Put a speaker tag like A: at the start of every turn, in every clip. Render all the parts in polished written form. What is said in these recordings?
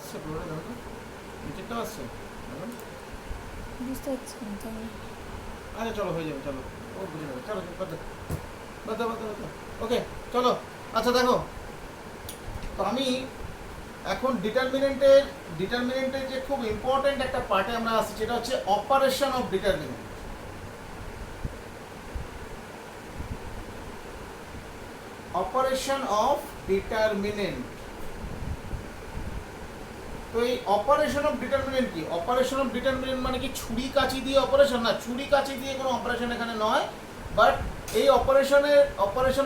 A: আসছে পুরোটা দেখো তো, নিচেরটা আসছে দেখো।
B: বুঝতে পারছি না তাহলে।
A: আচ্ছা চলো হয়ে যাবে, চলো ও বুঝে যাবে, চলো বাদ দাও বাদ দাও বাদ দাও বাদ দাও। ওকে চলো। আচ্ছা দেখো, তো আমি এখন ডিটারমিনেন্টের যে খুব ইম্পর্টেন্ট একটা পার্টে আমরা আসছি, সেটা হচ্ছে operation of determinant. Operation of determinant. তো এই অপারেশন অফ ডিটারমিনেন্ট কি? অপারেশন অফ ডিটারমিনেন্ট মানে কি ছুরি কাঁচি দিয়ে অপারেশন? না, ছুরি কাঁচি দিয়ে কোনো অপারেশন এখানে নয়, বাট এই অপারেশন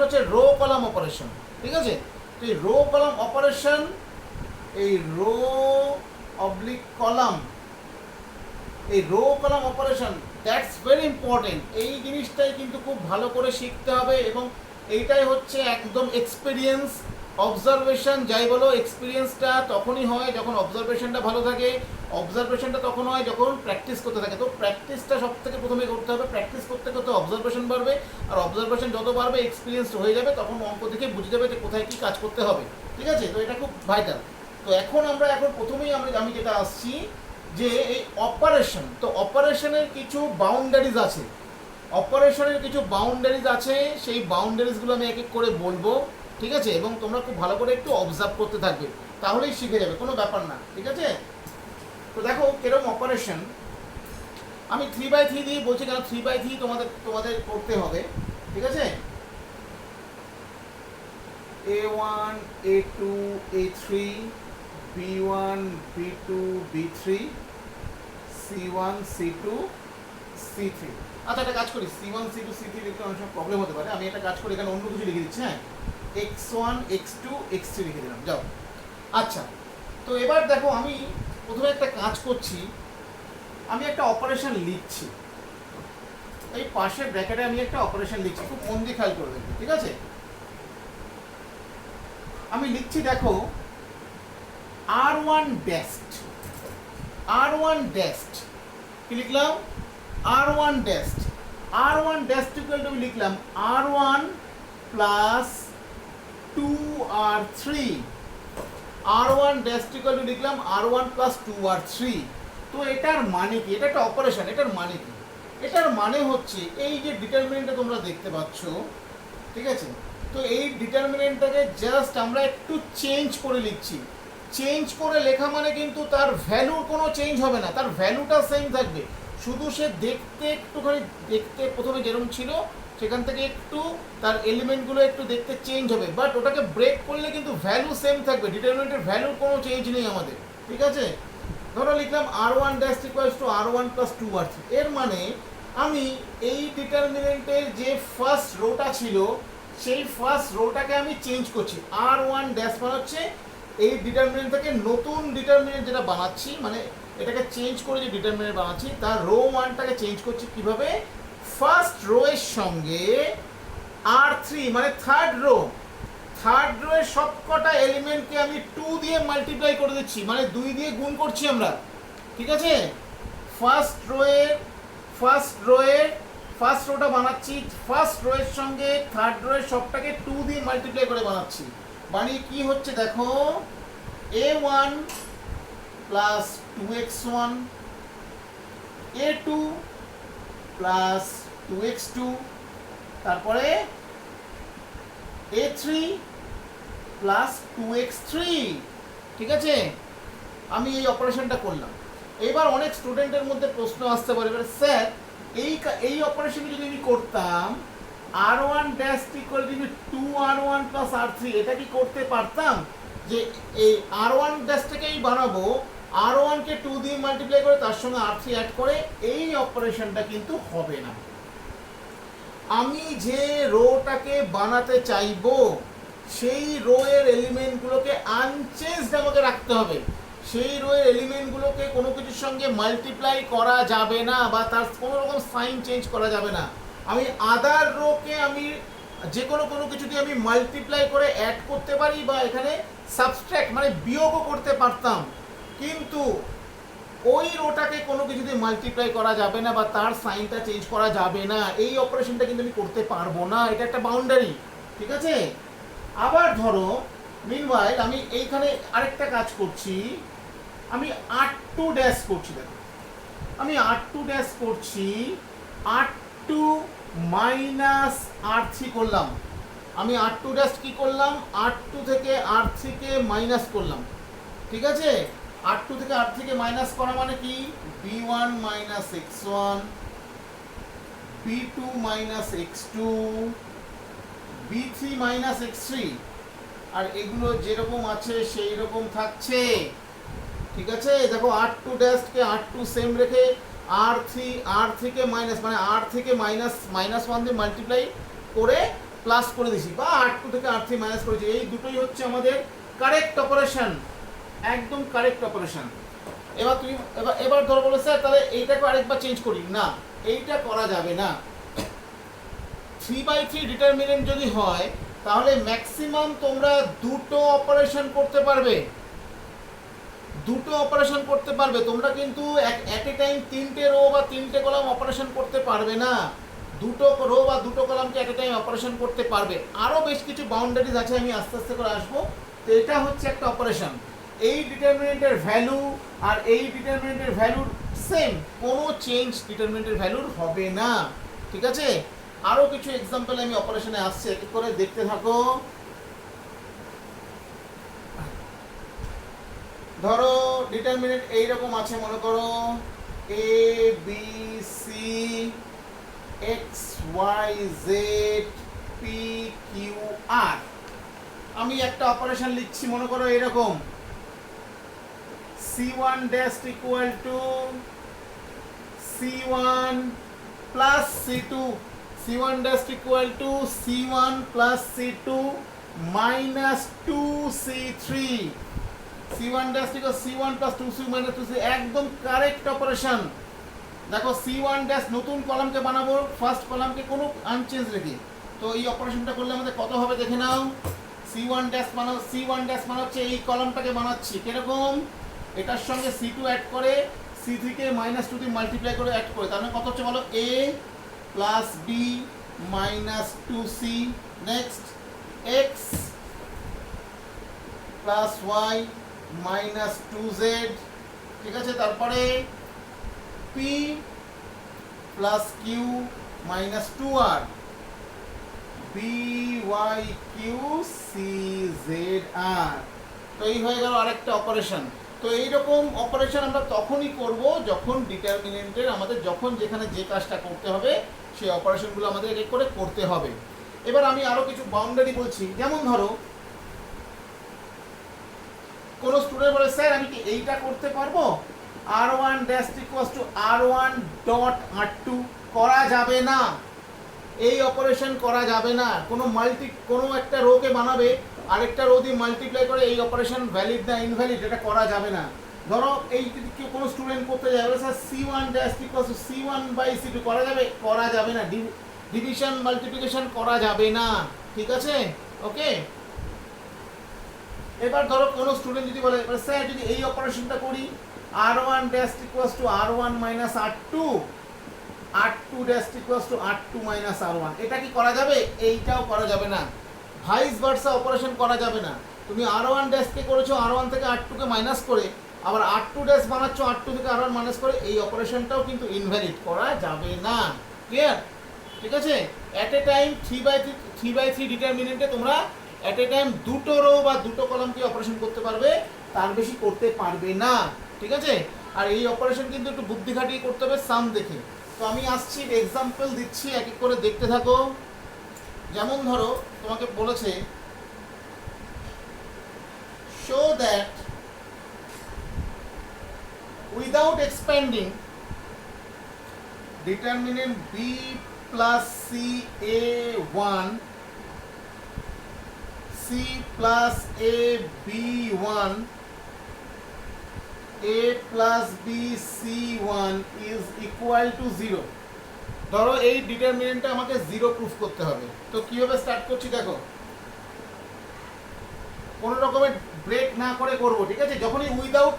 A: হচ্ছে রো কলাম অপারেশন। ঠিক আছে? তো এই রো কলাম অপারেশন, এই রো অবলিক কলাম, এই rho column operation, that's very important. এই জিনিসটাই কিন্তু খুব ভালো করে শিখতে হবে, এবং এইটাই হচ্ছে একদম এক্সপিরিয়েন্স, অবজারভেশন যাই বলো, এক্সপিরিয়েন্সটা তখনই হয় যখন অবজারভেশনটা ভালো থাকে। অবজারভেশনটা তখন হয় যখন প্র্যাকটিস করতে থাকে। তো প্র্যাকটিসটা সব থেকে প্রথমে করতে হবে, প্র্যাকটিস করতে করতে অবজারভেশন বাড়বে, আর অবজারভেশন যত বাড়বে এক্সপিরিয়েন্স হয়ে যাবে, তখন অঙ্ক দেখে বুঝে যাবে যে কোথায় কী কাজ করতে হবে। ঠিক আছে? তো এটা খুব ভাইটাল। তো এখন প্রথমেই আমি যেটা আসছি, যে এই অপারেশন, তো অপারেশনের কিছু বাউন্ডারিজ আছে, সেই বাউন্ডারিজগুলো আমি এক এক করে বলবো। ঠিক আছে? এবং তোমরা খুব ভালো করে একটু অবজার্ভ করতে থাকবে, তাহলেই শিখে যাবে, কোনো ব্যাপার না। ঠিক আছে? তো দেখো কিরকম অপারেশন। আমি 3/3 দিয়ে বলছি, কেন 3/3 তোমাদের করতে হবে। ঠিক আছে? A1 A2 A3 B1 B2 B3 C1 C2 C3। আচ্ছা একটা কাজ করি, C1 C2 C3 লিখতে অনেক সময় প্রবলেম হতে পারে, আমি একটা কাজ করি, এখানে অন্য কিছু লিখে দিচ্ছি। হ্যাঁ, X1 X2 X3 লিখে দিলাম, যাও। আচ্ছা, তো এবার দেখো, আমি প্রথমে একটা কাজ করছি, আমি একটা অপারেশন লিখছি, এই পাশের ব্র্যাকেটে আমি একটা অপারেশন লিখছি, খুব মন দিয়ে খেয়াল করে দেখবে। ঠিক আছে? আমি লিখছি, দেখো, R1 ড্যাস্ট, R1 ড্যাস্ট, কি লিখলাম? R1 ড্যাস্ট, R1 ড্যাস্ট ইকুয়াল টু লিখলাম R1 plus 2R3, R1 ড্যাস্ট equal to লিখলাম R1 প্লাস 2R3। তো এটার মানে কি? এটা একটা অপারেশন, এটার মানে কি? এটার মানে হচ্ছে এই যে ডিটারমিনেন্টটা তোমরা দেখতে পাচ্ছ, ঠিক আছে, তো এই ডিটারমিনেন্টটাকে জাস্ট আমরা একটু চেঞ্জ করে লিখছি। চেঞ্জ করে লেখা মানে কিন্তু তার ভ্যালুর কোনো চেঞ্জ হবে না, তার ভ্যালুটা সেম থাকবে, শুধু সে দেখতে প্রথমে যেরকম ছিল সেখান থেকে একটু তার এলিমেন্টগুলো একটু দেখতে চেঞ্জ হবে, বাট ওটাকে ব্রেক করলে কিন্তু ভ্যালু সেম থাকবে, ডিটারমিনেন্টের ভ্যালুর কোনো চেঞ্জ নেই আমাদের। ঠিক আছে? ধরো লিখলাম R1 dash equals two R1 plus 2R3। এর মানে আমি এই ডিটারমিনেন্টের যে ফার্স্ট রোটা ছিল, সেই ফার্স্ট রোটাকে আমি চেঞ্জ করছি। R1 ড্যাশ মানে হচ্ছে এই ডিটারমিনেন্ট থেকে নতুন ডিটারমিনেন্ট যেটা বানাচ্ছি, মানে এটাকে চেঞ্জ করে যে ডিটারমিনেন্ট বানাচ্ছি, তার রো 1টাকে চেঞ্জ করছি কিভাবে? ফার্স্ট রো এর সঙ্গে R3 মানে থার্ড রো এর সবকটা এলিমেন্টকে আমি 2 দিয়ে মাল্টিপ্লাই করে দিচ্ছি, মানে 2 দিয়ে গুণ করছি আমরা। ঠিক আছে? ফার্স্ট রোটা বানাচ্ছি, ফার্স্ট রো এর সঙ্গে থার্ড রো এর সবটাকে 2 দিয়ে মাল্টিপ্লাই করে বানাচ্ছি। বানিয়ে কি হচ্ছে দেখো, A1 plus 2x1, A2 plus 2x2, তারপরে A3 প্লাস 2x3। ঠিক আছে? আমি এই অপারেশনটা করলাম। এবার অনেক স্টুডেন্টের মধ্যে প্রশ্ন আসতে পারে, স্যার এই অপারেশনটা যদি আমি করতাম R1 dash equal two 2R1 plus R3, এটা কি করতে পারতাম? যে এই R1 ড্যাশটাকেই বানাবো, R1 কে 2 দিয়ে মাল্টিপ্লাই করে তার সঙ্গে R3 অ্যাড করে, এই অপারেশনটা কিন্তু হবে না। আমি যে রোটাকে বানাতে চাইবো সেই রো এর এলিমেন্টগুলোকে আনচেঞ্জড আমাকে রাখতে হবে, সেই রো এর এলিমেন্টগুলোকে কোনো কিছুর সঙ্গে মাল্টিপ্লাই করা যাবে না, বা তার কোনো রকম সাইন চেঞ্জ করা যাবে না। আমি আদার রোকে আমি যে কোনো কিছু দিয়ে আমি মাল্টিপ্লাই করে অ্যাড করতে পারি, বা এখানে সাবস্ট্রাক্ট মানে বিয়োগও করতে পারতাম, কিন্তু ওই রোটাকে কোনো কিছু দিয়ে মাল্টিপ্লাই করা যাবে না, বা তার সাইনটা চেঞ্জ করা যাবে না। এই অপারেশনটা কিন্তু আমি করতে পারবো না, এটা একটা বাউন্ডারি। ঠিক আছে? আবার ধরো মিনওয়াইল আমি এইখানে আরেকটা কাজ করছি, আমি R2 ড্যাশ করছি, দেখো আমি R2 ড্যাশ করছি, R2 মাইনাস R3 করলাম। আমি R2 ড্যাশ কি করলাম, R2 থেকে R3 কে মাইনাস করলাম, ঠিক আছে। R2 থেকে R3 কে মাইনাস করা মানে কি, B1 minus X1, B2 minus X2, B3 minus X3, আর এগুলো যেরকম আছে সেই রকম থাকছে, ঠিক আছে। দেখো R2 ড্যাশকে R2 সেম রেখে R3 কে মাইনাস, মানে R থেকে -1 দিয়ে মাল্টিপ্লাই করে প্লাস করে দিছি, বা R2 থেকে R3 মাইনাস করেছি। এই দুটোই হচ্ছে আমাদের কারেক্ট অপারেশন, একদম কারেক্ট অপারেশন। এবার তুমি এবার ধরো বলে স্যার তাহলে এইটাকে আরেকবার চেঞ্জ করি, না এইটা করা যাবে না। 3/3 ডিটারমিনেন্ট যদি হয় তাহলে ম্যাক্সিমাম তোমরা দুটো অপারেশন করতে পারবে, দুটো অপারেশন করতে পারবে তোমরা, কিন্তু এট এ টাইম তিনটে রো বা তিনটে কলাম অপারেশন করতে পারবে না। দুটো রো বা দুটো কলামকে এট এ টাইম অপারেশন করতে পারবে। আরও বেশ কিছু বাউন্ডারিজ আছে, আমি আস্তে আস্তে করে আসবো। তো এটা হচ্ছে একটা অপারেশন। এই ডিটারমিনেন্টের ভ্যালু আর এই ডিটারমিনেন্টের ভ্যালুর সেম, কোনো চেঞ্জ ডিটারমিনেন্টের ভ্যালুর হবে না, ঠিক আছে। আরও কিছু এক্সাম্পল আমি অপারেশনে আসছে, এক করে দেখতে থাকো। ধরো ডিটারমিনেন্ট এইরকম আছে, মনে করো A B C X Y Z P Q R. আমি একটা অপারেশন লিখছি, মনে করো এরকম, C1 dash equal to C1 plus C2, C1 dash equal to C1 plus C2 minus 2C3, C1 dash equal C1 plus 2C minus 2C, একদম correct operation. দেখো C1 dash নতুন কলামকে বানাবো, ফার্স্ট কলামকে কোনো আনচেঞ্জ রেখে। তো এই অপারেশনটা করলে আমাদের কত হবে দেখে নাও। C1 dash মানে হচ্ছে এই কলামটাকে বানাচ্ছি কিরকম, এটার সঙ্গে C2 অ্যাড করে C3 কে -2 দিয়ে মাল্টিপ্লাই করে অ্যাড করে, তার মানে কত হচ্ছে বলো, A plus B minus 2C, next X plus Y minus 2Z, ঠিক আছে। তারপরে P plus Q minus 2R, B Y Q C Z R। তো এই হয়ে গেল আরেকটা অপারেশন। তো এইরকম অপারেশন আমরা তখনই করব যখন ডিটারমিনেন্টের আমাদের যখন যেখানে যে কাজটা করতে হবে সেই অপারেশনগুলো আমাদের এক এক করে করতে হবে। এবার আমি আরও কিছু বাউন্ডারি বলছি, যেমন ধরো কোনো স্টুডেন্ট বলে স্যার আমি কি এইটা করতে পারবো, R1 dash equals two R1 dot R2, করা যাবে না, এই অপারেশন করা যাবে না। কোনো একটা রোকে বানাবে আরেকটা রো দিয়ে মাল্টিপ্লাই করে, এই অপারেশন ভ্যালিড না ইনভ্যালিড, এটা করা যাবে না। ধরো এই যদি কেউ কোনো স্টুডেন্ট করতে যাবে sir C1 dash equals to C1 by C2, করা যাবে, করা যাবে না। ডিভিশন মাল্টিপ্লিকেশন করা যাবে না, ঠিক আছে, ওকে। এবার ধরো কোনো স্টুডেন্ট যদি বলে স্যার যদি এই অপারেশনটা করি, R1 dash equals two R1 minus R2, R2 dash equals two R2 minus R1, এটা কি করা যাবে, এইটাও করা যাবে না। ভাইস ভার্সা অপারেশন করা যাবে না। তুমি R1 ড্যাশকে করেছো R1 থেকে R2 কে মাইনাস করে, আবার R2 ড্যাশ বানাচ্ছো R2 থেকে R1 মাইনাস করে, এই অপারেশনটাও কিন্তু ইনভ্যালিড, করা যাবে না, ক্লিয়ার, ঠিক আছে। অ্যাট এ টাইম 3/3 ডিটারমিনেন্টে তোমরা অ্যাট এ টাইম দুটো রো বা দুটো কলামকে অপারেশন করতে পারবে, তার বেশি করতে পারবে না, ঠিক আছে। আর এই অপারেশন কিন্তু একটু বুদ্ধি খাটিয়ে করতে হবে, সাম দেখে। তো আমি আসছি, এক্সাম্পল দিচ্ছি, এক এক করে দেখতে থাকো। যেমন ধরো তোমাকে বলেছে show that without expanding determinant B plus C A1, C plus A B1, A plus B C1 is equal to 0। ধরো এই ডিটারমিনেন্টটা আমাকে 0 প্রুফ করতে হবে। তো কিভাবে স্টার্ট করছি দেখো, কোনো রকমের ব্রেক না করে করব, ঠিক আছে। যখনই উইদাউট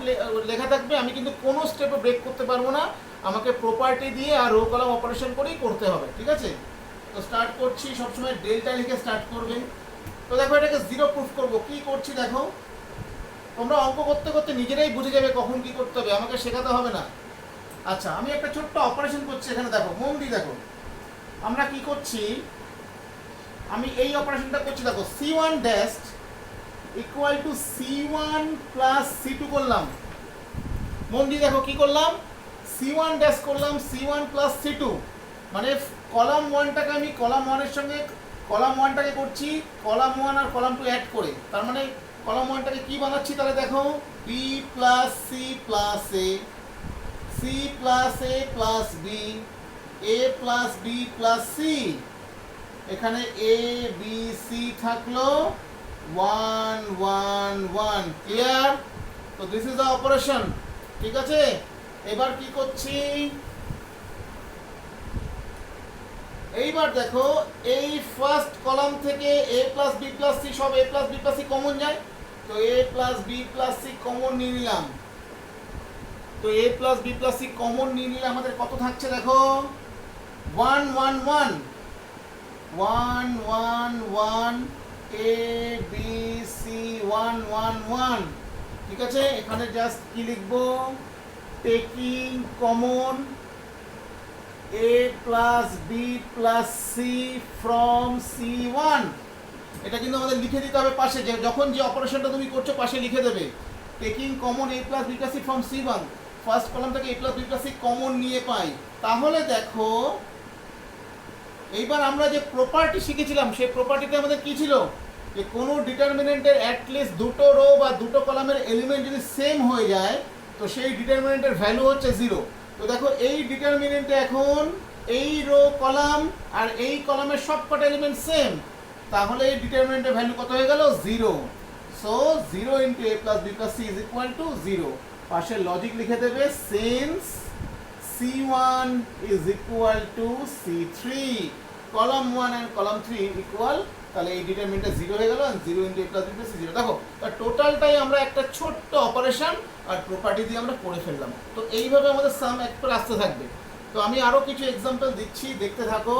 A: লেখা থাকবে আমি কিন্তু কোনো স্টেপে ব্রেক করতে পারবো না, আমাকে প্রপার্টি দিয়ে আর রো কলাম অপারেশন করেই করতে হবে, ঠিক আছে। তো স্টার্ট করছি, সবসময় ডেল্টা লিখে স্টার্ট করবে। তো দেখো এটাকে 0 প্রুফ করব, কি করছি দেখো, তোমরা অঙ্ক করতে করতে নিজেরাই বুঝে যাবে কখন কি করতে হবে, আমাকে শেখাতে হবে না। আচ্ছা, আমি একটা ছোট্ট অপারেশন করছি এখানে, দেখো মন দিয়ে দেখো আমরা কি করছি। আমি এই অপারেশনটা করছি, দেখো C1 dash equal two C1 plus C2 করলাম। মন দিয়ে দেখো কি করলাম, C1 ড্যাশ করলাম C1 প্লাস C2, মানে কলাম 1টাকে আমি কলাম 1-এর সঙ্গে কলাম 1টাকে করছি কলাম 1 আর কলাম 2 অ্যাড করে, তার মানে কলাম 1টাকে কি বানাচ্ছি তাহলে দেখো B plus C plus A, C plus A plus B, A plus B plus C, এখানে A B C থাকলো 1 1 1, ক্লিয়ার? তো দিস ইজ দ্য অপারেশন, ঠিক আছে? এবার কি করছি, এইবার দেখো এই ফার্স্ট কলাম থেকে A plus B plus C সব A plus B plus C common যায়, তো A plus B plus C common নিয়ে নিলাম। তো A plus B plus C common নিয়ে নিলে আমাদের কত থাকছে দেখো 1 1 1 1 1 1, A B C 1 1 1, ঠিক আছে? এখানে জাস্ট কি লিখবো, taking common A plus B plus C from C1, এটা কিন্তু আমাদের লিখে দিতে হবে পাশে, যে যখন যে অপারেশনটা তুমি করছো পাশে লিখে দেবে taking common A plus B plus C from C1, first column থেকে A plus B plus C common নিয়ে পাই। তাহলে দেখো এইবার আমরা যে প্রপার্টি শিখেছিলাম সেই প্রপার্টিতে আমাদের কি ছিল, যে কোনো ডিটারমিনেন্টের অ্যাটলিস্ট দুটো রো বা দুটো কলামের এলিমেন্ট যদি সেম হয়ে যায় তো সেই ডিটারমিনেন্টের ভ্যালু হচ্ছে 0। তো দেখো এই ডিটারমিনেন্টে এখন এই রো কলাম আর এই কলামের সবকটা এলিমেন্ট সেম, তাহলে এই ডিটারমিনেন্টের ভ্যালু কত হয়ে গেল 0। So 0 into A plus B plus C is equal to 0। পাশে লজিক লিখে দেবে since C1 is equal to C3, column 1 and column 3 equal, তাহলে এই ডিটারমিনেন্টটা 0 হয়ে গেল, 0 into A plus B plus C 0। দেখো তার টোটালটাই আমরা একটা ছোট্ট অপারেশন আর প্রপার্টি দিয়ে আমরা করে ফেললাম। তো এইভাবে আমাদের সাম একটু আসতে থাকবে। তো আমি আরো কিছু এক্সাম্পল দিচ্ছি, দেখতে থাকো।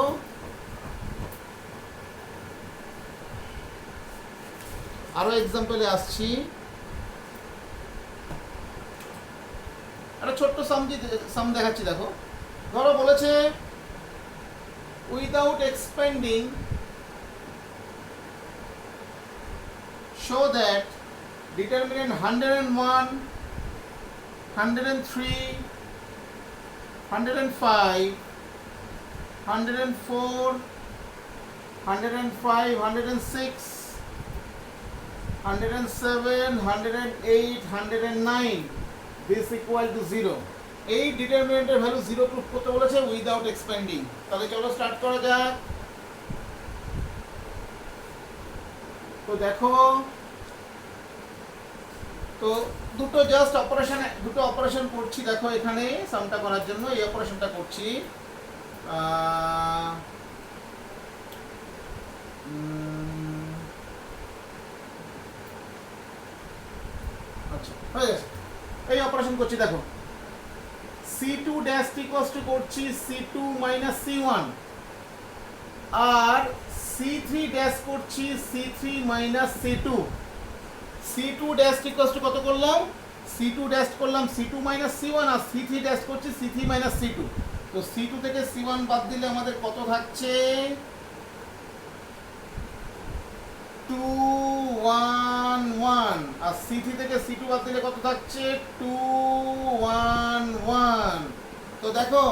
A: আরো এক্সাম্পলে আসছি, একটা ছোট্ট সাম দেখাচ্ছি, দেখো ধরো বলেছে without expanding show that determinant 101 103 105 104 105 106 107 108 109 this equal to 0, এই ডিটারমিনেন্টের ভ্যালু 0 প্রুফ করতে বলেছে উইদাউট এক্সপেন্ডিং। তাহলে চলো স্টার্ট করা যাক। তো দেখো, তো দুটো জাস্ট অপারেশন করছি, দেখো এখানে সামটা করার জন্য এই অপারেশনটা করছি। আচ্ছা হয়ে গেছে, এই অপারেশন করছি, দেখো C2 ড্যাশ ইকুয়ালস টু করছি C2 মাইনাস C1 আর C3 ড্যাশ করছি C3 minus C2। C2 dash equals two কত করলাম, C2 ড্যাশ করলাম C2 মাইনাস C1 আর C3 ড্যাশ করছি C3 মাইনাস C2। তো C2 থেকে C1 বাদ দিলে আমাদের কত থাকছে 2 1 1, আর C3 থেকে C2 বাদ দিলে কত থাকছে 2 1 1। তো দেখো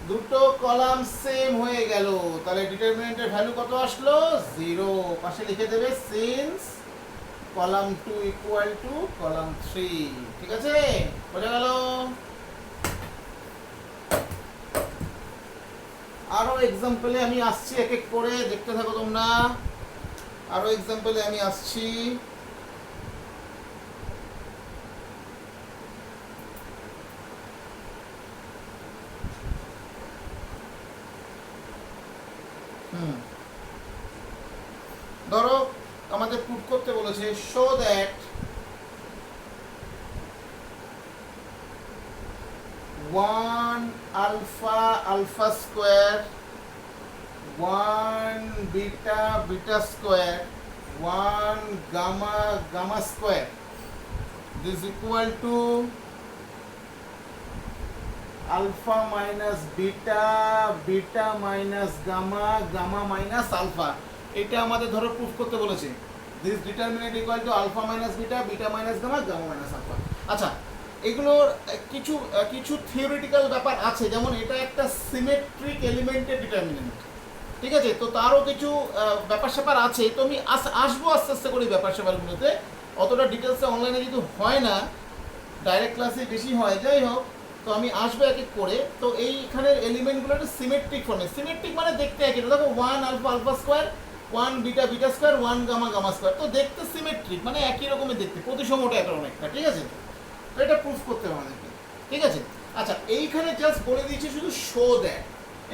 A: দুটো কলাম সেম হয়ে গেল, তাহলে ডিটারমিনেন্টের ভ্যালু কত আসলো 0। পাশে লিখে দেবে since column 2 equal to column 3, ঠিক আছে? বোঝা গেল? আরো এক্সাম্পলে আমি আসছি, এক এক করে দেখতে থাকো তোমরা। আরো এক্সাম্পলে আমি আসছি। ধরো আমাদের প্রুফ করতে বলেছে show that 1 alpha alpha square 1 beta beta square 1 gamma gamma square. This is equal to alpha minus beta, beta minus gamma, gamma minus alpha. এটা আমাদের ধরো প্রুফ করতে বলেছে। This determinant equal to alpha minus beta, beta minus gamma, gamma minus alpha. আচ্ছা, এগুলোর কিছু কিছু theoretical ব্যাপার আছে, যেমন এটা একটা সিমেট্রিক এলিমেন্টের ডিটারমিনেন্ট, ঠিক আছে? তো তারও কিছু ব্যাপার স্যাপার আছে, তো আমি আসবো আস্তে আস্তে করে ব্যাপার স্যাপারগুলোতে, অতটা ডিটেলসে অনলাইনে যেহেতু হয় না, ডাইরেক্ট ক্লাসে বেশি হয়, যাই হোক, তো আমি আসবো এক এক করে। তো এইখানের এলিমেন্টগুলো একটা সিমেট্রিক ফর্মে, সিমেট্রিক মানে দেখতে একই, দেখো 1 alpha alpha square, 1 beta beta square, 1 gamma gamma square, তো দেখতে সিমেট্রিক মানে একই রকমের দেখতে, প্রতিসমটা একটা অনেকটা, ঠিক আছে? তো এটা প্রুফ করতে হবে আমাদেরকে, ঠিক আছে? আচ্ছা, এইখানে জাস্ট বলে দিয়েছি শুধু শো দ্যাট,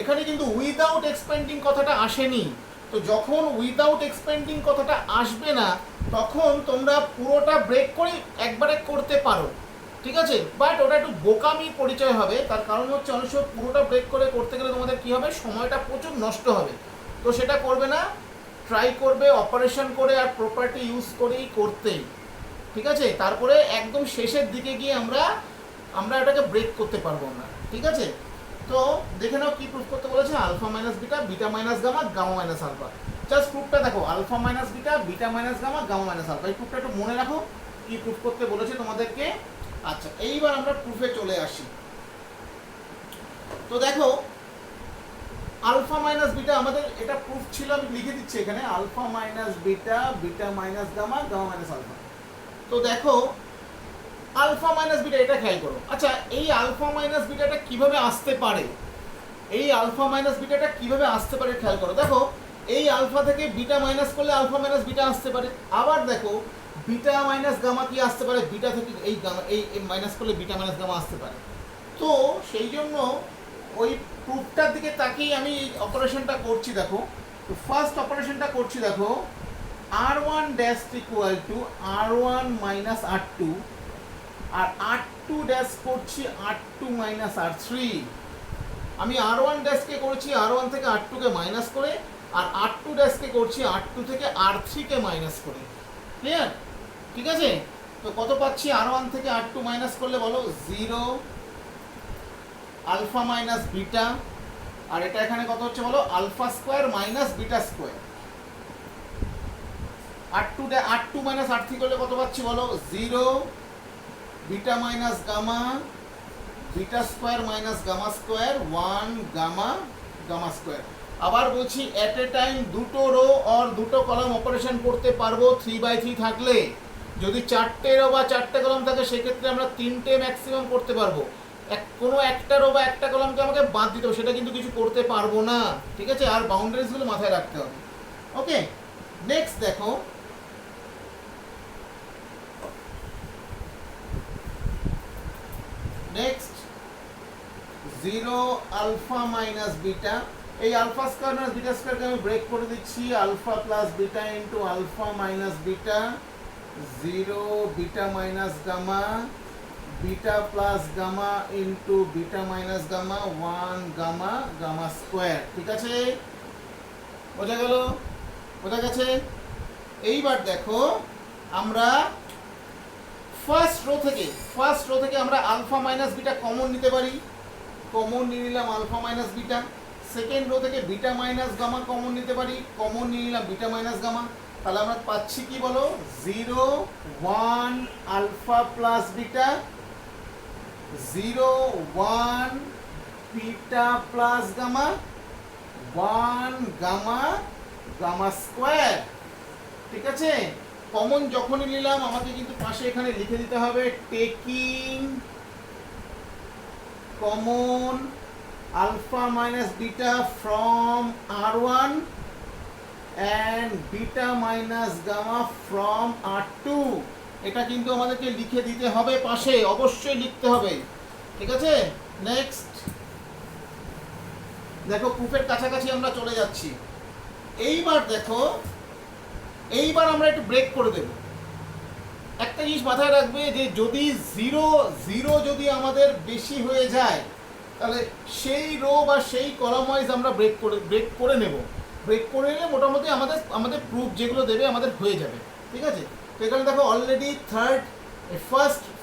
A: এখানে কিন্তু উইদাউট এক্সপ্যান্ডিং কথাটা আসেনি। তো যখন উইদাউট এক্সপ্যান্ডিং কথাটা আসবে না, তখন তোমরা পুরোটা ব্রেক করে একবারে করতে পারো, ঠিক আছে? বাট ওটা একটু বোকামি পরিচয় হবে, তার কারণ হচ্ছে অনেক সময় পুরোটা ব্রেক করে করতে গেলে তোমাদের কী হবে, সময়টা প্রচুর নষ্ট হবে। তো সেটা করবে না, ট্রাই করবে অপারেশন করে আর প্রপার্টি ইউজ করেই করতেই, ঠিক আছে? তারপরে একদম শেষের দিকে গিয়ে আমরা এটাকে ব্রেক করতে পারবো না, ঠিক আছে? তো দেখে নাও কি প্রুফ করতে বলেছে, alpha minus beta, beta minus gamma, gamma minus alpha. Just প্রুফটা দেখো, alpha minus beta, beta minus gamma, gamma minus alpha, এই প্রুফটা একটু মনে রাখো কি প্রুফ করতে বলেছে তোমাদেরকে। আচ্ছা, এইবার আমরা প্রুফে চলে আসি। তো দেখো, আলফা মাইনাস বিটা আমাদের এটা প্রুফ ছিল, আমি লিখে দিচ্ছি এখানে, alpha minus beta, beta minus gamma, gamma minus alpha. তো দেখো, আলফা মাইনাস বিটা এটা খেয়াল করো। আচ্ছা, এই আলফা মাইনাস বিটাটা কিভাবে আসতে পারে, এই আলফা মাইনাস বিটাটা কিভাবে আসতে পারে খেয়াল করো। দেখো, এই আলফা থেকে বিটা মাইনাস করলে আলফা মাইনাস বিটা আসতে পারে। আবার দেখো, বিটা মাইনাস গামা কি আসতে পারে, বিটা থেকে এই গামা এই মাইনাস করলে বিটা মাইনাস গামা আসতে পারে। তো সেই জন্য ওই প্রুফটার দিকে তাকিয়ে আমি এই অপারেশনটা করছি। দেখো, তো ফার্স্ট অপারেশনটা করছি, দেখো, R1 dash equal to R1 minus R2, আর R2 ড্যাশ করছি R2 মাইনাস R3। আমি R1 ড্যাশকে করেছি R1 থেকে R2 কে মাইনাস করে, আর R2 ড্যাশকে করছি R2 থেকে R3 কে মাইনাস করে। ক্লিয়ার? ঠিক আছে? তো কত পাচ্ছি, R1 থেকে R2 মাইনাস করলে বলো 0 আলফা মাইনাস বিটা, আর এটা এখানে কত হচ্ছে বলো, alpha square minus beta square. R2 minus R3 করলে কত পাচ্ছি বলো, 0 beta minus gamma, beta square minus gamma square, 1 gamma gamma square. আবার বলছি, এট এ টাইম দুটো রো আর দুটো কলাম অপারেশন করতে পারবো 3/3 থাকলে। যদি 4টে রো বা 4টে কলাম থাকে, সেক্ষেত্রে আমরা 3টে ম্যাক্সিমাম করতে পারবো। কোনো একটা রো বা একটা কলামকে আমাকে বাদ দিতে হবে, সেটা কিন্তু কিছু করতে পারবো না, ঠিক আছে? আর বাউন্ডারিজগুলো মাথায় রাখতে হবে। ওকে, নেক্সট দেখো, নেক্সট 0 আলফা মাইনাস বিটা, এই আলফা স্কোয়ার মাইনাস বিটা স্কোয়ারকে আমি ব্রেক করে দিচ্ছি, alpha plus beta into alpha minus beta, 0 beta minus gamma, beta plus gamma into beta minus gamma, 1 gamma gamma square. ঠিক আছে? বোঝা গেল? বোঝা গেছে? এইবার দেখো, আমরা ফার্স্ট রো থেকে আমরা আলফা মাইনাস বিটা কমন নিতে পারি। কমন নিয়ে নিলাম alpha minus beta. Second row থেকে বিটা মাইনাস গামা কমন নিতে পারি। কমন নিয়ে নিলাম বিটা মাইনাস গামা। তাহলে আমরা পাচ্ছি কি বলো, 0 1 alpha plus beta, 0 1 beta plus gamma, 1 gamma gamma square. ঠিক আছে? কমন যখনই নিলাম, আমাকে কিন্তু পাশে এখানে লিখে দিতে হবে, taking common alpha minus beta from R1 and beta minus gamma from R2। এটা কিন্তু আমাদেরকে লিখে দিতে হবে পাশে, অবশ্যই লিখতে হবে। ঠিক আছে? নেক্সট দেখো, প্রুফের কাছাকাছি আমরা চলে যাচ্ছি। এইবার দেখো, এইবার আমরা একটু ব্রেক করে দেব। একটা জিনিস মাথায় রাখবে, যে যদি জিরো যদি আমাদের বেশি হয়ে যায়, তাহলে সেই রো বা সেই কলাম ওয়াইজ আমরা ব্রেক করে নেব। ব্রেক করে নিলে মোটামুটি আমাদের আমাদের প্রুফ যেগুলো দেবে আমাদের হয়ে যাবে, ঠিক আছে। তো এখানে দেখো অলরেডি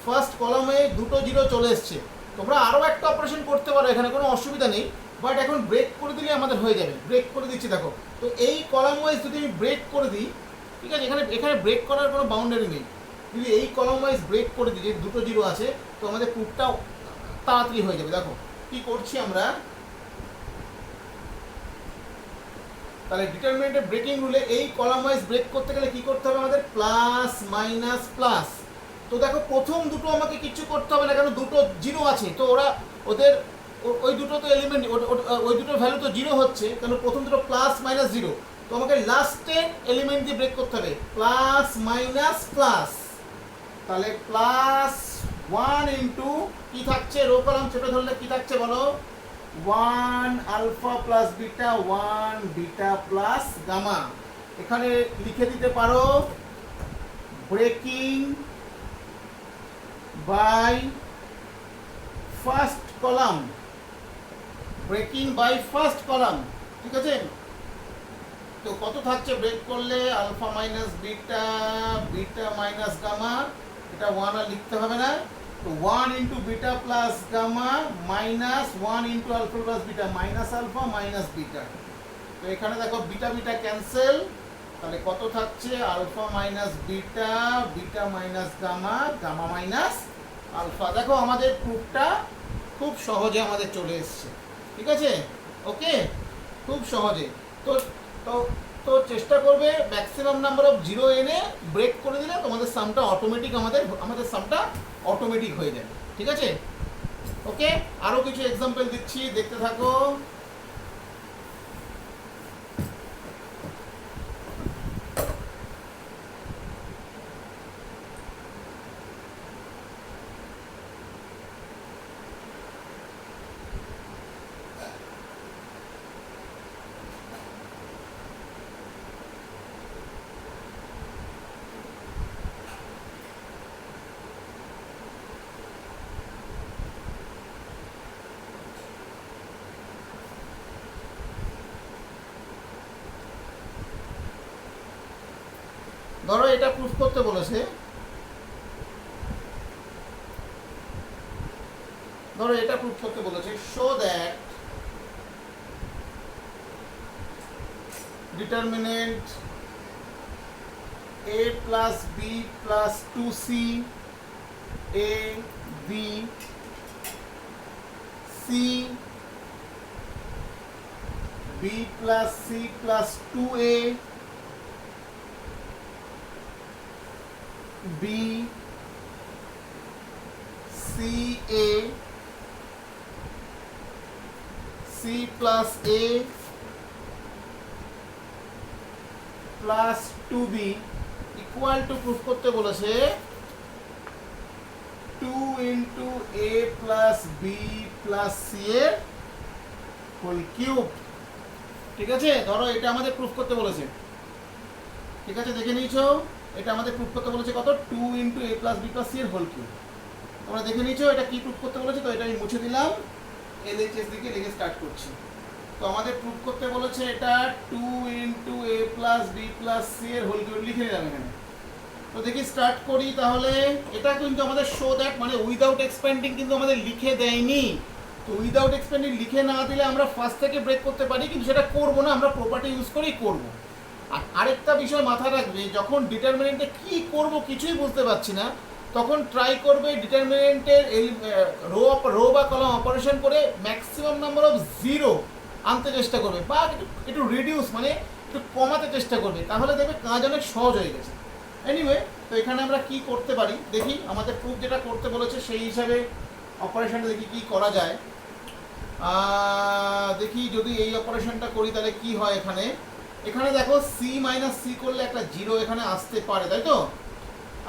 A: ফার্স্ট কলামে দুটো জিরো চলে এসছে। তোমরা আরও একটা অপারেশন করতে পারো, এখানে কোনো অসুবিধা নেই, বাট এখন ব্রেক করে দিলে আমাদের হয়ে যাবে। ব্রেক করে দিচ্ছি দেখো। তো এই কলাম ওয়াইজ যদি আমি ব্রেক করে দিই, ঠিক আছে, এখানে এখানে ব্রেক করার কোনো বাউন্ডারি নেই। যদি এই কলাম ওয়াইজ ব্রেক করে দিই, যে দুটো জিরো আছে, তো আমাদের প্রুফটাও তাড়াতাড়ি হয়ে যাবে। দেখো কি করছি আমরা, তাহলে ডিটারমিনেন্টের ব্রেকিং রুলে এই কলাম ওয়াইজ ব্রেক করতে গেলে কি করতে হবে আমাদের, প্লাস মাইনাস প্লাস। তো দেখো প্রথম দুটো আমাকে কিছু করতে হবে না, কেন দুটো জিরো আছে, তো ওদের ওই দুটো তো এলিমেন্ট, ওই দুটোর ভ্যালু তো জিরো হচ্ছে, কারণ প্রথম দুটো প্লাস মাইনাস জিরো। তো আমাকে লাস্টের এলিমেন্ট দিয়ে ব্রেক করতে হবে, প্লাস মাইনাস প্লাস। তাহলে প্লাস 1 ইন্টু কি থাকছে, রো কলাম চেপে ধরলে কি থাকছে বলো, 1 alpha plus beta, 1 beta plus gamma. এখানে লিখে দিতে পারো breaking by first column, breaking by first column, ঠিক আছে। তো কত থাকছে ব্রেক করলে, alpha minus beta, beta minus gamma, এটা 1 আর লিখতে হবে না। তো 1 into beta plus gamma minus 1 into alpha plus beta, minus alpha minus beta. তো এখানে দেখো বিটা বিটা ক্যান্সেল, তাহলে কত থাকছে, alpha minus beta, beta minus gamma, gamma minus alpha. দেখো আমাদের প্রুফটা খুব সহজে আমাদের চলে এসছে, ঠিক আছে, ওকে, খুব সহজে। তো তো তো চেষ্টা করবে ম্যাক্সিমাম নাম্বার অফ জিরো এনে ব্রেক করে দিলে তোমাদের সামটা অটোমেটিক, আমাদের সামটা অটোমেটিক হয়ে যাবে, ঠিক আছে, ওকে। আরও কিছু এক্সাম্পল দিচ্ছি, দেখতে থাকো। ধরো এটা প্রুফ করতে বলেছে, ধরো এটা প্রুফ করতে বলেছে, show that determinant a plus b plus 2c a b c b plus c plus 2a b c a c plus a plus 2b equal to proof করতে বলেছে 2 into a plus b plus c এর whole cube, ঠিক আছে। ধরো এটা আমাদের proof করতে বলেছে, ঠিক আছে, দেখে নিয়েছো, এটা আমাদের প্রুফ করতে বলেছে কত, 2 into a plus b plus c এর হোল কিউব। তোমরা দেখে নিয়েছো এটা কি প্রুফ করতে বলেছে, তো এটা আমি মুছে দিলাম, LHS দিকে লিখে স্টার্ট করছি। তো আমাদের প্রুফ করতে বলেছে এটা 2 into a plus b plus c এর হোল কিউব, লিখে নিলাম এখানে। তো দেখি স্টার্ট করি, তাহলে এটা কিন্তু আমাদের শো দ্যাট, মানে উইদাউট এক্সপ্যান্ডিং কিন্তু আমাদের লিখে দেয়নি। তো উইদাউট এক্সপ্যান্ডিং লিখে না দিলে আমরা ফার্স্ট থেকে ব্রেক করতে পারি, কিন্তু সেটা করবো না, আমরা প্রপার্টি ইউজ করেই করবো। আর আরেকটা বিষয় মাথায় রাখবে, যখন ডিটারমিনেন্টে কি করব কিছুই বুঝতে পারছি না, তখন ট্রাই করবে ডিটারমিনেন্টের রো বা কলাম অপারেশন করে ম্যাক্সিমাম নাম্বার অফ জিরো আনতে চেষ্টা করবে, বা একটু রিডিউস মানে একটু কমাতে চেষ্টা করবে, তাহলে দেখবে কাজ অনেক সহজ হয়ে গেছে। এনিওয়ে, তো এখানে আমরা কি করতে পারি দেখি, আমাদের প্রুফ যেটা করতে বলেছে সেই হিসাবে অপারেশনটা দেখি কি করা যায়। দেখি যদি এই অপারেশনটা করি তাহলে কি হয়। এখানে এখানে দেখো সি মাইনাস সি করলে একটা জিরো এখানে আসতে পারে, তাই তো।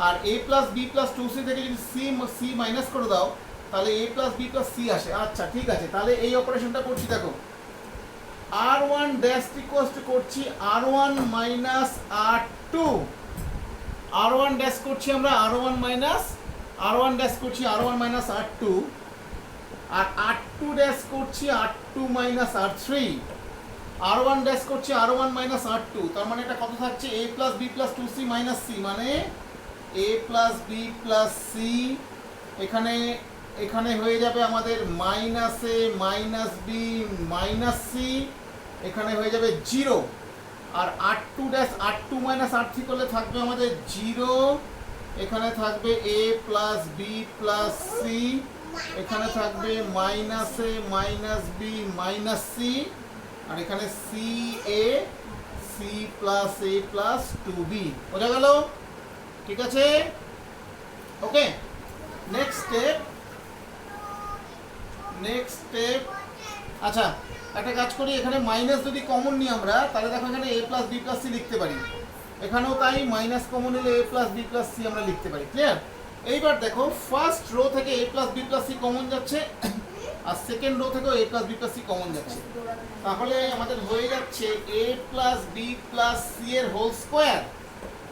A: আর a plus B plus 2c থেকে যদি সি মাইনাস করে দাও তাহলে a plus B plus C আসে। আচ্ছা ঠিক আছে, তাহলে এই অপারেশনটা করছি। দেখো r1 ড্যাশ ইকুয়ালস টু করছি r1 minus r2, r1 dash করছি আমরা r1 মাইনাস r1 ড্যাশ করছি r1 মাইনাস r2, আর r2 ড্যাশ করছি r2 minus r3। R1 dash করছে R1 মাইনাস R2, তার মানে এটা কত থাকছে a plus B plus two C minus C, মানে a plus B plus C, এখানে এখানে হয়ে যাবে আমাদের minus A minus B minus C, এখানে হয়ে যাবে 0। আর R2 dash R2 minus R3 করলে থাকবে আমাদের 0, এখানে থাকবে a plus B plus C, এখানে থাকবে minus A minus B minus C, আর এখানে C A C plus A plus two B. বোঝা গেল? ঠিক আছে, ওকে। নেক্সট স্টেপ, আচ্ছা একটা কাজ করি, এখানে মাইনাস যদি কমন নিই আমরা, তাহলে দেখো এখানে A plus B plus C লিখতে পারি, এখানেও তাই মাইনাস কমন নিলে A plus B plus C আমরা লিখতে পারি। ক্লিয়ার? এইবার দেখো ফার্স্ট রো থেকে A plus B plus C common যাচ্ছে, আর সেকেন্ড রো থেকেও A plus B plus C common যাচ্ছে, তাহলে আমাদের হয়ে যাচ্ছে A plus B plus C এর হোল স্কোয়ার,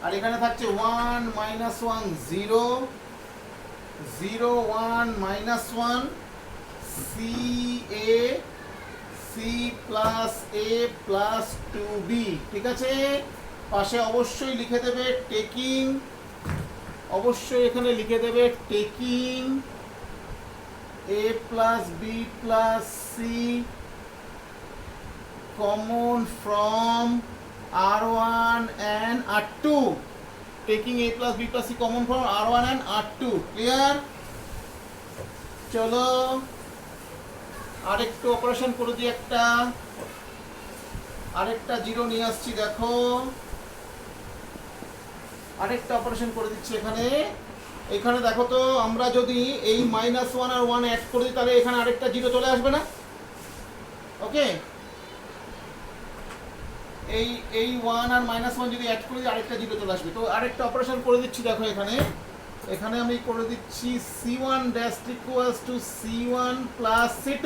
A: আর এখানে থাকছে 1 minus 1 0 0 1 minus 1 C A C plus A plus two B. ঠিক আছে, পাশে অবশ্যই লিখে দেবে টেকিং, অবশ্যই এখানে লিখে দেবে taking a plus b plus c common from R1 and R2. Taking a plus b plus c common from R1 and R2. Clear? চলো আরেকটু অপারেশন করে দিই, আরেকটা জিরো নিয়ে আসছি। দেখো আরেকটা অপারেশন করে দিচ্ছি এখানে। এখানে দেখো তো, আমরা যদি এই মাইনাস 1 আর 1 অ্যাড করে দিই, তাহলে এখানে আরেকটা জিরো চলে আসবে না? ওকে, এই 1 আর মাইনাস 1 যদি অ্যাড করে দিই, আরেকটা জিরো চলে আসবে। তো আরেকটা অপারেশন করে দিচ্ছি, দেখো এখানে আমি করে দিচ্ছি c1 dash equals to c1 plus c2।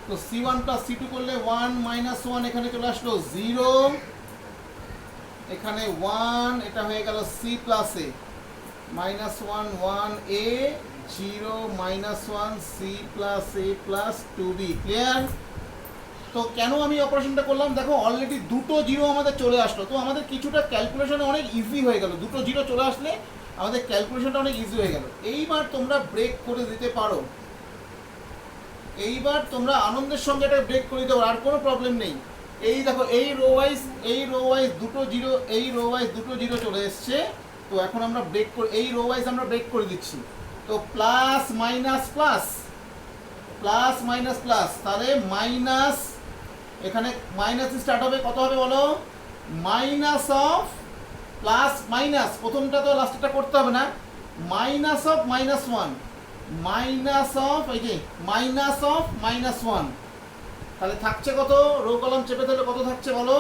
A: তো c1 প্লাস c2 করলে 1 মাইনাস 1 এখানে চলে আসলো 0, এখানে 1, এটা হয়ে গেল c plus A minus 1 1 A 0 minus 1 C plus A plus two B. Clear? তো কেন আমি অপারেশনটা করলাম, দেখো অলরেডি দুটো জিরো আমাদের চলে আসলো, তো আমাদের কিছুটা ক্যালকুলেশনে অনেক ইজি হয়ে গেল। দুটো জিরো চলে আসলে আমাদের ক্যালকুলেশনটা অনেক ইজি হয়ে গেল। এইবার তোমরা ব্রেক করে দিতে পারো, এইবার তোমরা আনন্দের সঙ্গে এটা ব্রেক করে দিতে পারো, আর কোনো প্রবলেম নেই। এই দেখো এই রো ওয়াইজ দুটো জিরো, এই রো ওয়াইজ দুটো জিরো চলে এসছে। তো এখন আমরা ব্রেক করে, এই রো ওয়াইজ আমরা ব্রেক করে দিচ্ছি। তো plus minus plus, plus minus plus, তাহলে মাইনাস, এখানে মাইনাস স্টার্ট হবে, কত হবে বলো? মাইনাস অফ প্লাস মাইনাস, প্রথমটা তো লাস্টটা করতে হবে না, minus of minus 1 minus of, এই যে মাইনাস অফ মাইনাস 1, তাহলে থাকছে কত? রো কলাম চেপে দিলে কত থাকছে বলো?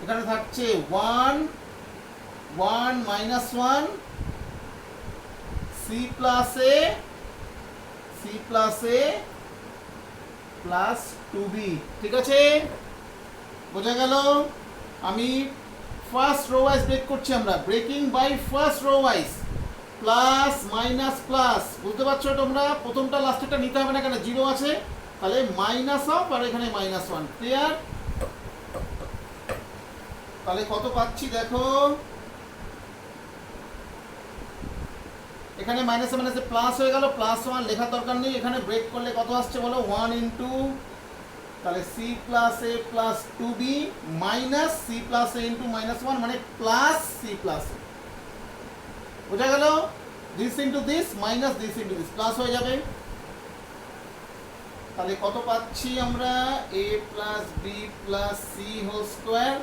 A: এখানে থাকছে 1 1 minus 1 C plus A plus two B. ঠিক আছে, বোঝা গেল? আমি ফার্স্ট রো ওয়াইজ ব্রেক করছি, আমরা breaking by first row wise, plus minus plus, বুঝতে পারছো তোমরা? প্রথমটা লাস্টেরটা নিতে হবে না, কেন জিরো আছে, তাহলে মাইনাস অফ, আর এখানে মাইনাস 1। ক্লিয়ার? তাহলে কত পাচ্ছি দেখো, এখানে মাইনাসে মাইনাসে প্লাস হয়ে গেল, প্লাস 1 লেখার দরকার নেই, এখানে ব্রেক করলে কত আসছে বলো? 1 ইন্টু, তাহলে C plus A plus two B minus C plus A into minus 1, মানে প্লাস সি প্লাস এ। বোঝা গেল? This into this minus this into this, plus হয়ে যাবে। তাহলে কত পাচ্ছি আমরা? A plus B plus C whole square,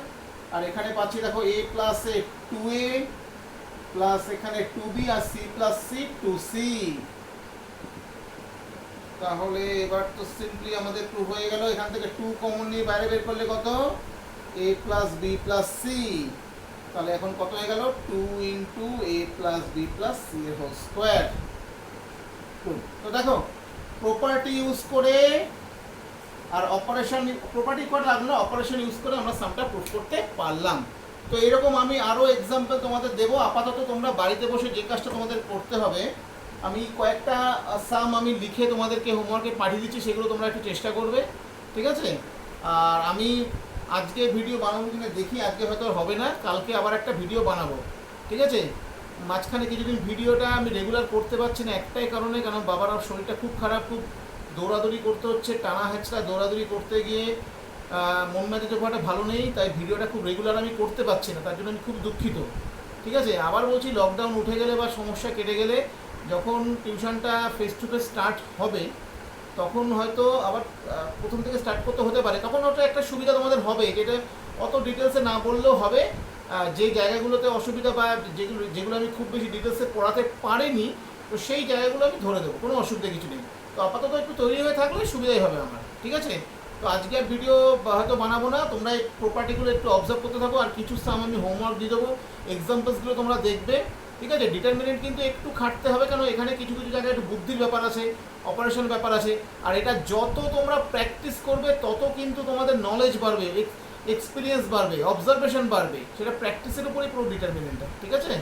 A: আর এখানে পাচ্ছি দেখো এ প্লাস এ 2a প্লাস এখানে 2b আর c প্লাস c 2c। তাহলে এবার তো সিম্পলি আমাদের প্রুফ হয়ে গেল, এখান থেকে 2 কমন নিয়ে বাইরে বের করলে কত? a plus b plus c, তাহলে এখন কত হয়ে গেল? 2 into a plus b plus c এর হোল স্কোয়ার। তো দেখো প্রপার্টি ইউজ করে, আর অপারেশন প্রপার্টি করা লাগলো, অপারেশন ইউজ করে আমরা সামটা প্রুফ করতে পারলাম। তো এরকম আমি আরও এক্সাম্পল তোমাদের দেবো। আপাতত তোমরা বাড়িতে বসে যে কাজটা তোমাদের করতে হবে, আমি কয়েকটা সাম আমি লিখে তোমাদেরকে হোমওয়ার্কে পাঠিয়ে দিচ্ছি, সেগুলো তোমরা একটু চেষ্টা করবে। ঠিক আছে? আর আমি আজকে ভিডিও বানাবো কিনা দেখি, আজকে হয়তো আর হবে না, কালকে আবার একটা ভিডিও বানাবো, ঠিক আছে? মাঝখানে কিছুদিন ভিডিওটা আমি রেগুলার করতে পারছি না একটাই কারণে, কারণ বাবার আর শরীরটা খুব খারাপ, খুব দৌড়াদৌড়ি করতে হচ্ছে, টানা হেঁচড়া দৌড়াদৌড়ি করতে গিয়ে মন মেজাজ খুব একটা ভালো নেই, তাই ভিডিওটা খুব রেগুলার আমি করতে পারছি না, তার জন্য আমি খুব দুঃখিত, ঠিক আছে? আবার বলছি, লকডাউন উঠে গেলে বা সমস্যা কেটে গেলে, যখন টিউশনটা ফেস টু ফেস স্টার্ট হবে, তখন হয়তো আবার প্রথম থেকে স্টার্ট করতে হতে পারে, তখন ওটা একটা সুবিধা তোমাদের হবে, যেটা অত ডিটেলসে না বললেও হবে। যে জায়গাগুলোতে অসুবিধা বা যেগুলো যেগুলো আমি খুব বেশি ডিটেলসে পড়াতে পারিনি, তো সেই জায়গাগুলো আমি ধরে দেবো, কোনো অসুবিধা কিছু নেই। তো আপাতত একটু তৈরি হয়ে থাকলে সুবিধাই হবে আমার, ঠিক আছে? তো আজকে আর ভিডিও হয়তো বানাবো না, তোমরা এই প্রপার্টিগুলো একটু অবজার্ভ করতে থাকো, আর কিছু সাম আমি হোমওয়ার্ক দিয়ে দেবো, এক্সাম্পলসগুলো তোমরা দেখবে, ঠিক আছে? ডিটারমিনেন্ট কিন্তু একটু খাটতে হবে, কেন এখানে কিছু কিছু জায়গায় একটু বুদ্ধির ব্যাপার আছে, অপারেশন ব্যাপার আছে, আর এটা যত তোমরা প্র্যাকটিস করবে তত কিন্তু তোমাদের নলেজ বাড়বে, এক্সপিরিয়েন্স বাড়বে, অবজারভেশন বাড়বে, সেটা প্র্যাকটিসের উপরেই পুরো ডিটারমিনেন্টটা, ঠিক আছে?